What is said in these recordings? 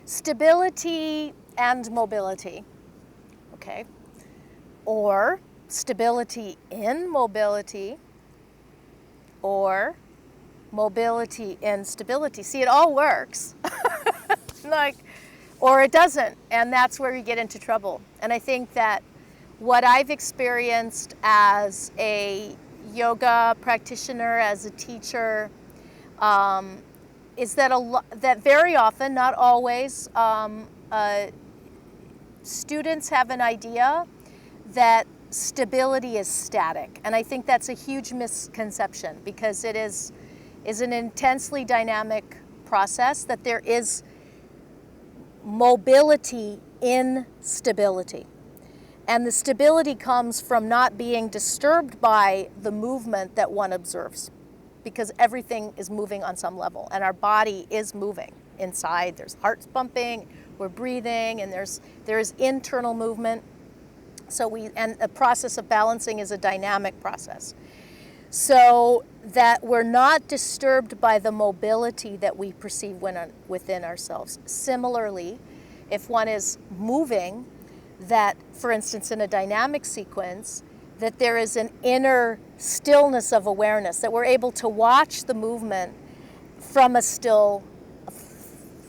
stability and mobility, okay? Or stability in mobility, or mobility in stability. See, it all works. Like, or it doesn't, and that's where you get into trouble. And I think that what I've experienced as a yoga practitioner, as a teacher, is that that very often, not always, students have an idea that stability is static. And I think that's a huge misconception, because it is an intensely dynamic process, that there is mobility in stability. And the stability comes from not being disturbed by the movement that one observes, because everything is moving on some level, and our body is moving inside. There's hearts pumping, we're breathing, and there is internal movement. And the process of balancing is a dynamic process. So that we're not disturbed by the mobility that we perceive within ourselves. Similarly, if one is moving, that, for instance, in a dynamic sequence, that there is an inner stillness of awareness, that we're able to watch the movement from a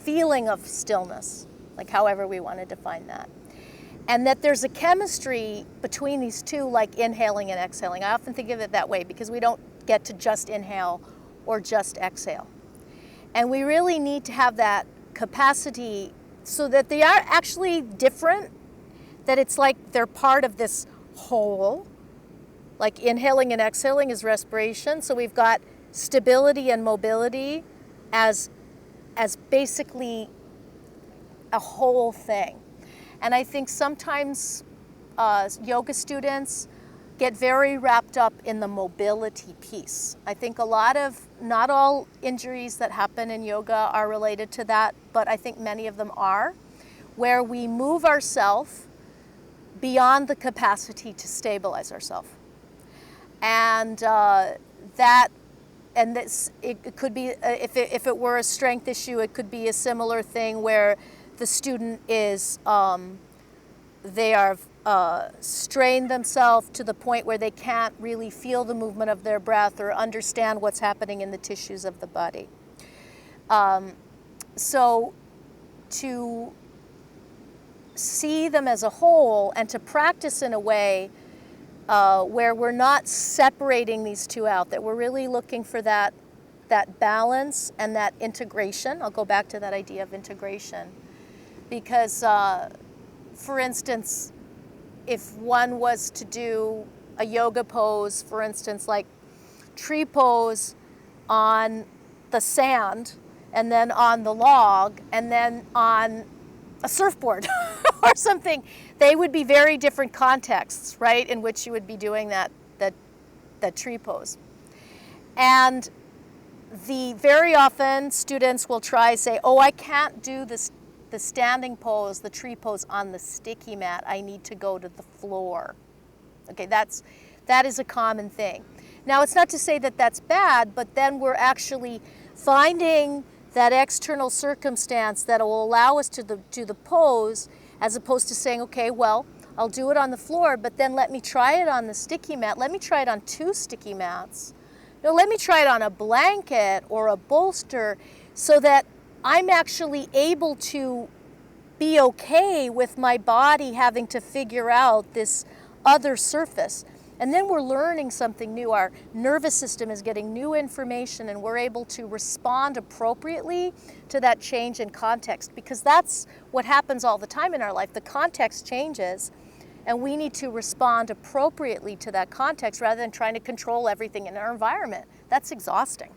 feeling of stillness, like however we want to define that. And that there's a chemistry between these two, like inhaling and exhaling. I often think of it that way, because we don't get to just inhale or just exhale. And we really need to have that capacity so that they are actually different, that it's like they're part of this whole. Like inhaling and exhaling is respiration. So we've got stability and mobility as basically a whole thing. And I think sometimes yoga students get very wrapped up in the mobility piece. I think not all injuries that happen in yoga are related to that, but I think many of them are, where we move ourselves beyond the capacity to stabilize ourselves. And it could be, if it were a strength issue, it could be a similar thing where the student is, they are strained themselves to the point where they can't really feel the movement of their breath or understand what's happening in the tissues of the body. So to see them as a whole and to practice in a way where we're not separating these two out, that we're really looking for that balance and that integration. I'll go back to that idea of integration. Because, for instance, if one was to do a yoga pose, for instance, like tree pose on the sand, and then on the log, and then on a surfboard or something, they would be very different contexts, right, in which you would be doing that tree pose. And very often students will try say, oh, I can't do the standing pose, the tree pose on the sticky mat. I need to go to the floor. Okay, that is a common thing. Now, it's not to say that that's bad, but then we're actually finding that external circumstance that will allow us to do the pose, as opposed to saying, okay, well, I'll do it on the floor, but then let me try it on the sticky mat. Let me try it on 2 sticky mats. No, let me try it on a blanket or a bolster, so that I'm actually able to be okay with my body having to figure out this other surface. And then we're learning something new. Our nervous system is getting new information, and we're able to respond appropriately to that change in context, because that's what happens all the time in our life. The context changes, and we need to respond appropriately to that context rather than trying to control everything in our environment. That's exhausting.